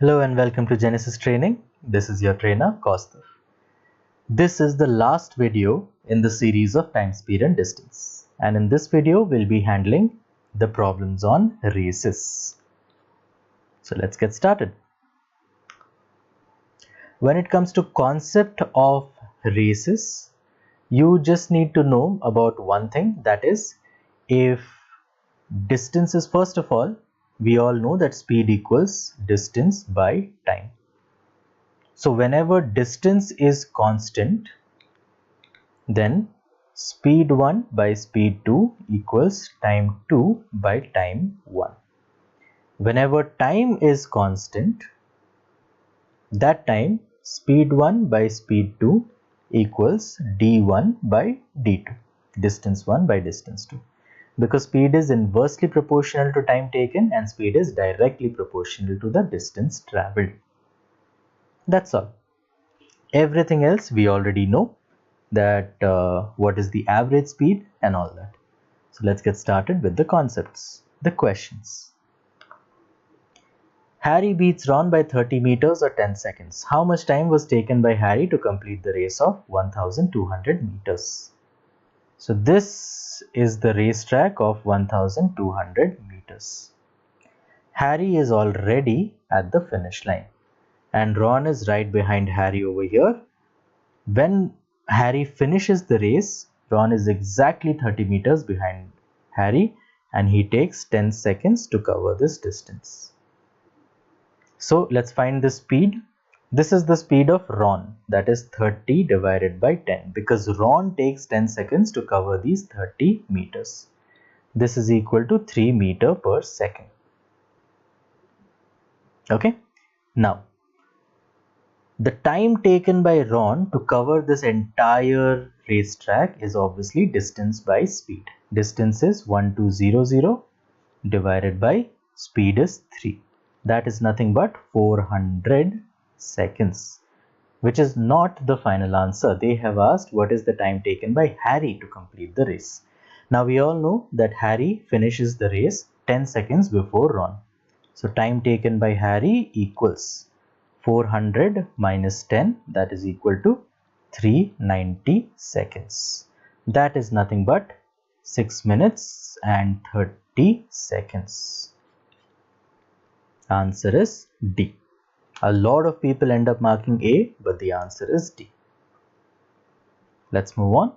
Hello and welcome to Genesis Training. This is your trainer Kaustav. This is the last video in the series of time, speed and distance. And in this video we'll be handling the problems on races. So let's get started. When it comes to concept of races, you just need to know about one thing, that is, if distance is, first of all, we all know that speed equals distance by time. So whenever distance is constant, then speed 1 by speed 2 equals time 2 by time 1. Whenever time is constant, that time speed 1 by speed 2 equals d1 by d2, distance 1 by distance 2. Because speed is inversely proportional to time taken and speed is directly proportional to the distance traveled. That's all. Everything else we already know, that what is the average speed and all that. So let's get started with the concepts, the questions. Harry beats Ron by 30 meters or 10 seconds. How much time was taken by Harry to complete the race of 1200 meters? So this is the racetrack of 1200 meters. Harry is already at the finish line and Ron is right behind Harry over here. When Harry finishes the race, Ron is exactly 30 meters behind Harry and he takes 10 seconds to cover this distance. So let's find the speed. This is the speed of Ron, that is 30 divided by 10, because Ron takes 10 seconds to cover these 30 meters. This is equal to 3 meters per second. Okay, now the time taken by Ron to cover this entire racetrack is obviously distance by speed. Distance is 1200 divided by speed is 3. That is nothing but 400 seconds, which is not the final answer. They have asked what is the time taken by Harry to complete the race. Now we all know that Harry finishes the race 10 seconds before Ron. So time taken by Harry equals 400 minus 10, that is equal to 390 seconds. That is nothing but 6 minutes and 30 seconds. Answer is D. A lot of people end up marking A, but the answer is D. Let's move on.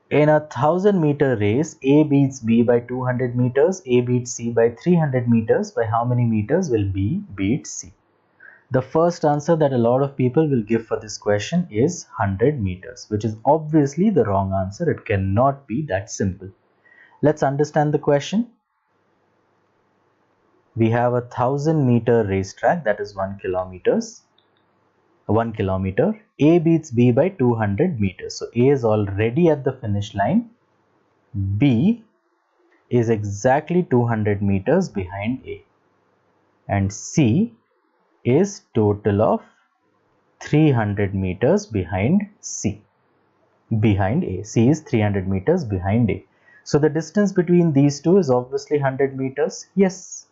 In a 1000-meter race, A beats B by 200 meters, A beats C by 300 meters. By how many meters will B beat C? The first answer that a lot of people will give for this question is 100 meters, which is obviously the wrong answer. It cannot be that simple. Let's understand the question. We have a 1000-meter racetrack, that is 1 kilometer. A beats B by 200 meters. So A is already at the finish line. B is exactly 200 meters behind A. And C is total of 300 meters behind C. Behind A. C is 300 meters behind A. So the distance between these two is obviously 100 meters. Yes.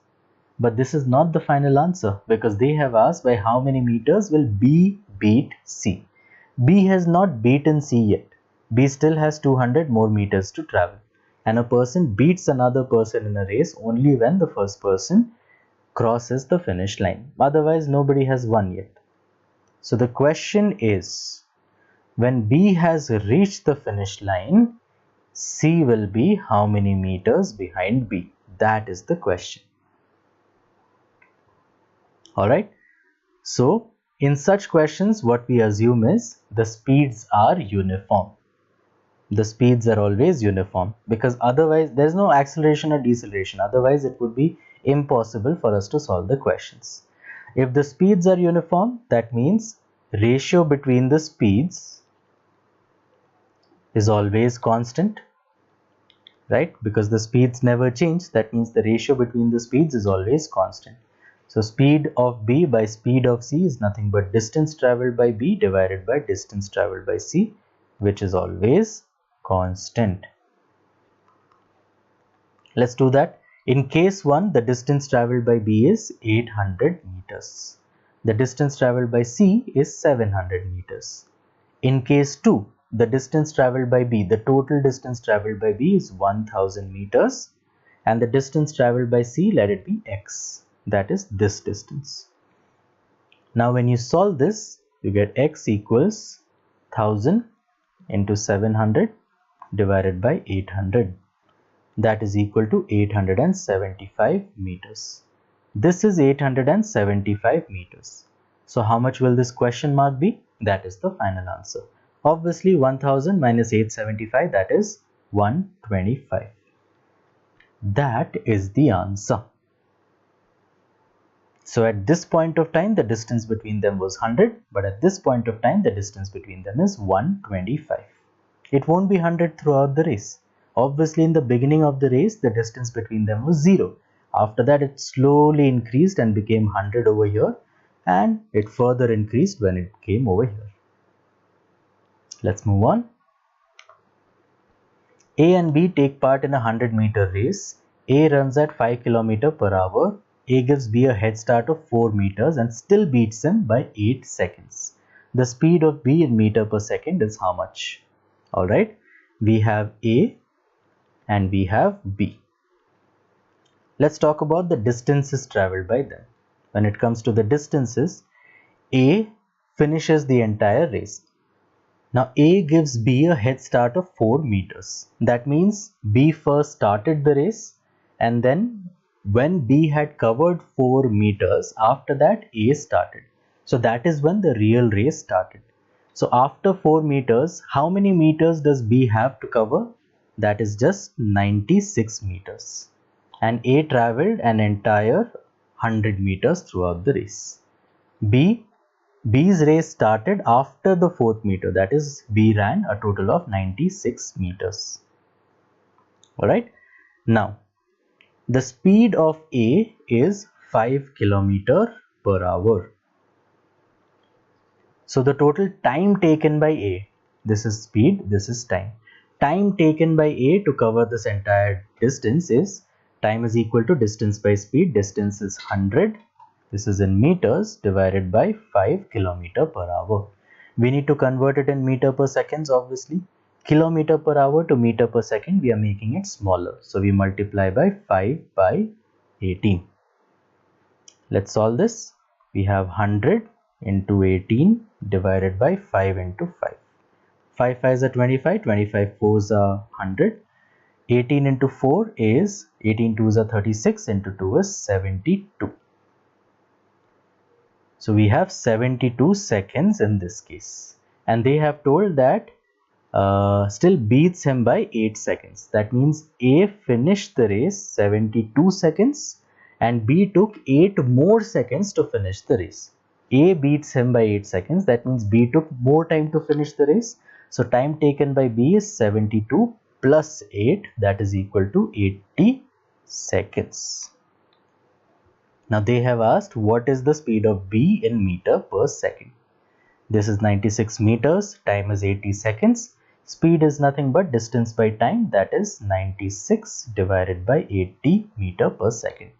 But this is not the final answer, because they have asked by how many meters will B beat C. B has not beaten C yet. B still has 200 more meters to travel. And a person beats another person in a race only when the first person crosses the finish line. Otherwise, nobody has won yet. So the question is, when B has reached the finish line, C will be how many meters behind B? That is the question. Alright, so in such questions what we assume is the speeds are uniform. The speeds are always uniform, because otherwise there is no acceleration or deceleration. Otherwise it would be impossible for us to solve the questions. If the speeds are uniform, that means ratio between the speeds is always constant, right? Because the speeds never change, that means the ratio between the speeds is always constant. So speed of B by speed of C is nothing but distance traveled by B divided by distance traveled by C, which is always constant. Let's do that. In case 1, the distance traveled by B is 800 meters. The distance traveled by C is 700 meters. In case 2, the distance traveled by B, the total distance traveled by B is 1000 meters, and the distance traveled by C, let it be x, that is this distance. Now when you solve this, you get x equals 1000 into 700 divided by 800. That is equal to 875 meters. This is 875 meters. So how much will this question mark be? That is the final answer. Obviously 1000 minus 875, that is 125. That is the answer. So at this point of time, the distance between them was 100, but at this point of time, the distance between them is 125. It won't be 100 throughout the race. Obviously, in the beginning of the race, the distance between them was 0. After that, it slowly increased and became 100 over here, and it further increased when it came over here. Let's move on. A and B take part in a 100-meter race. A runs at 5 km per hour. A gives B a head start of 4 meters and still beats him by 8 seconds. The speed of B in meter per second is how much? Alright, we have A and we have B. Let's talk about the distances traveled by them. When it comes to the distances, A finishes the entire race. Now A gives B a head start of 4 meters. That means B first started the race, and then when B had covered 4 meters, after that A started. So that is when the real race started. So after 4 meters, how many meters does B have to cover? That is just 96 meters. And A traveled an entire 100 meters throughout the race. B's race started after the 4th meter, that is B ran a total of 96 meters. Alright, now the speed of A is 5 km per hour. So the total time taken by A, this is speed, this is time. Time taken by A to cover this entire distance is, time is equal to distance by speed. Distance is 100. This is in meters divided by 5 km per hour. We need to convert it in meter per seconds, obviously. Kilometer per hour to meter per second, we are making it smaller. So we multiply by 5 by 18. Let's solve this. We have 100 into 18 divided by 5 into 5. 5 5s are 25, 25 4s are 100. 18 into 4 is, 18 2s are 36, into 2 is 72. So we have 72 seconds in this case. And they have told that still beats him by 8 seconds. That means A finished the race 72 seconds and B took 8 more seconds to finish the race. A beats him by 8 seconds. That means B took more time to finish the race. So time taken by B is 72 plus 8, that is equal to 80 seconds. Now they have asked what is the speed of B in meter per second. This is 96 meters, time is 80 seconds. Speed is nothing but distance by time, that is 96 divided by 80 meter per second.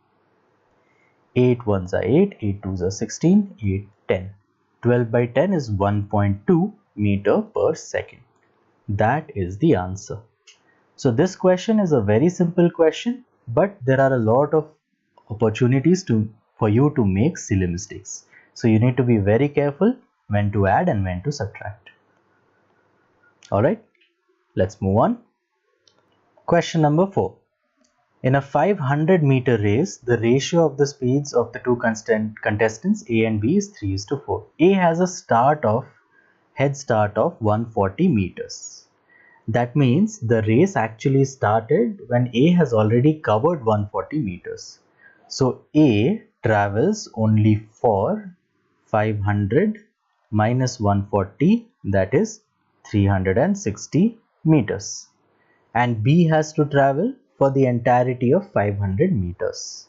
8 1s are 8, 8 2s are 16, 8 10. 12 by 10 is 1.2 meter per second. That is the answer. So this question is a very simple question, but there are a lot of opportunities for you to make silly mistakes. So you need to be very careful when to add and when to subtract. Alright, let's move on. Question number 4. In a 500-meter race, the ratio of the speeds of the two contestants A and B is 3:4. A has a head start of 140 meters. That means the race actually started when A has already covered 140 meters. So A travels only for 500 minus 140, that is 360 meters. And B has to travel for the entirety of 500 meters.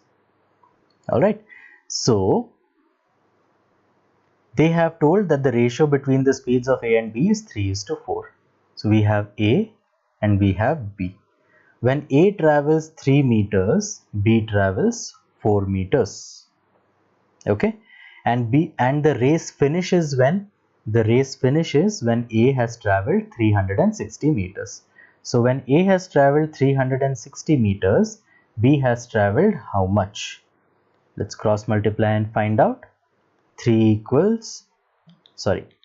Alright, so they have told that the ratio between the speeds of A and B is 3:4. So we have A and we have B. When A travels 3 meters, B travels 4 meters. Okay, and the race finishes when? The race finishes when A has traveled 360 meters. So when A has traveled 360 meters, B has traveled how much? Let's cross multiply and find out.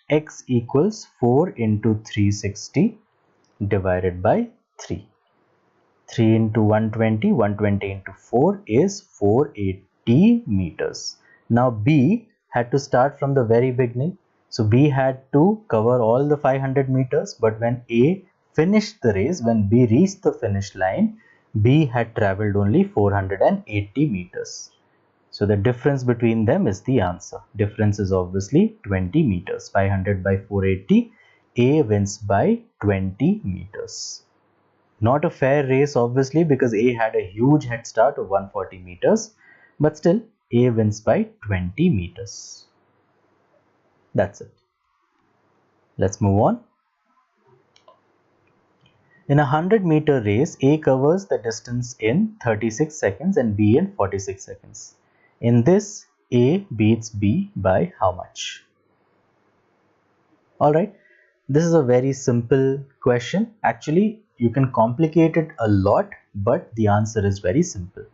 X equals 4 into 360 divided by 3. 3 into 120, 120 into 4 is 480 meters. Now B had to start from the very beginning. So B had to cover all the 500 meters, but when A finished the race, when B reached the finish line, B had traveled only 480 meters. So the difference between them is the answer. Difference is obviously 20 meters. 500 by 480, A wins by 20 meters. Not a fair race obviously, because A had a huge head start of 140 meters, but still A wins by 20 meters. That's it. Let's move on. In a 100-meter race, A covers the distance in 36 seconds and B in 46 seconds. In this, A beats B by how much? Alright, this is a very simple question. Actually, you can complicate it a lot, but the answer is very simple.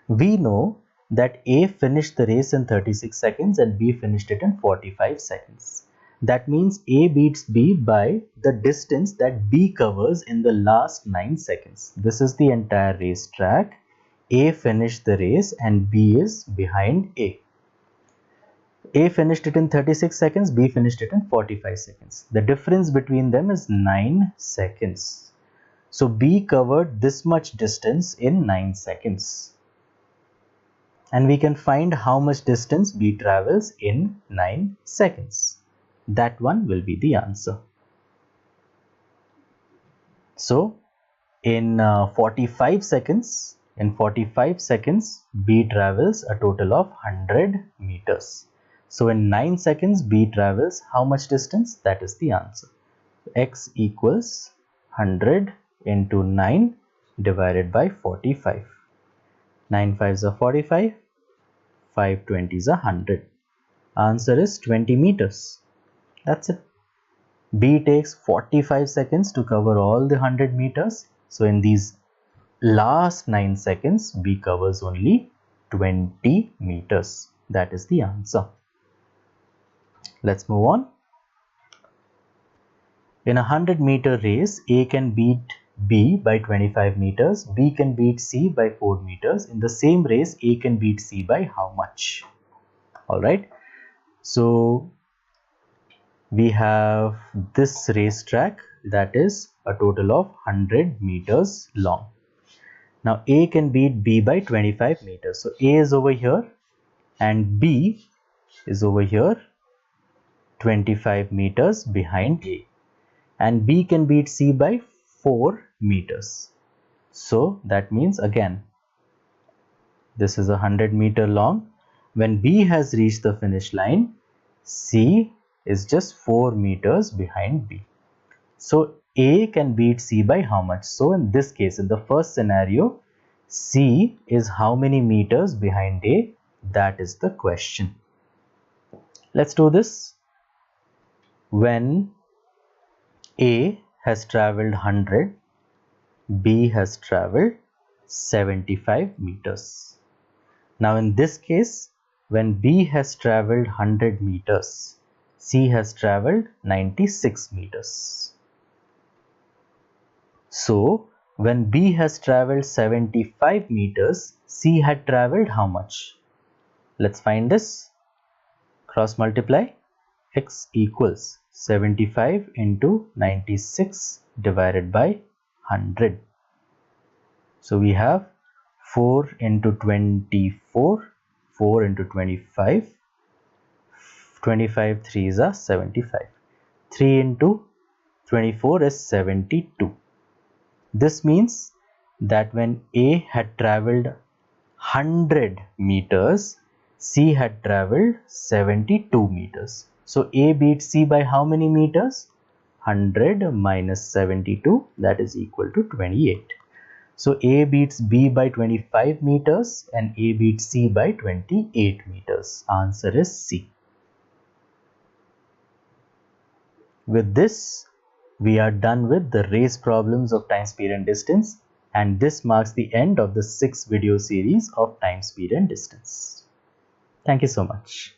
We know that A finished the race in 36 seconds and B finished it in 45 seconds. That means A beats B by the distance that B covers in the last 9 seconds. This is the entire race track. A finished the race and B is behind A. A finished it in 36 seconds, B finished it in 45 seconds. The difference between them is 9 seconds. So B covered this much distance in 9 seconds. And we can find how much distance B travels in 9 seconds. That one will be the answer. So in 45 seconds, B travels a total of 100 meters. So in 9 seconds, B travels how much distance? That is the answer. X equals 100 into 9 divided by 45. 9 5s are 45, 5 20s are 100. Answer is 20 meters. That's it. B takes 45 seconds to cover all the 100 meters. So in these last 9 seconds, B covers only 20 meters. That is the answer. Let's move on. In a 100-meter race, A can beat B by 25 meters, B can beat C by 4 meters. In the same race, A can beat C by how much? Alright, so we have this racetrack that is a total of 100 meters long. Now A can beat B by 25 meters. So A is over here and B is over here, 25 meters behind A. And B can beat C by 4 meters. So that means again, this is 100 meter long. When B has reached the finish line, C is just 4 meters behind B. So A can beat C by how much? So in this case, in the first scenario, C is how many meters behind A? That is the question. Let's do this. When A has traveled 100, B has traveled 75 meters. Now in this case, when B has traveled 100 meters, C has traveled 96 meters. So when B has traveled 75 meters, C had traveled how much? Let's find this. Cross multiply. X equals 75 into 96 divided by 100. So we have 4 into 24, 4 into 25, 25 3s are 75. 3 into 24 is 72. This means that when A had traveled 100 meters, C had traveled 72 meters. So A beat C by how many meters? 100 minus 72, that is equal to 28. So A beats B by 25 meters and A beats C by 28 meters. Answer is C. With this, we are done with the race problems of time, speed and distance, and this marks the end of the 6th video series of time, speed and distance. Thank you so much.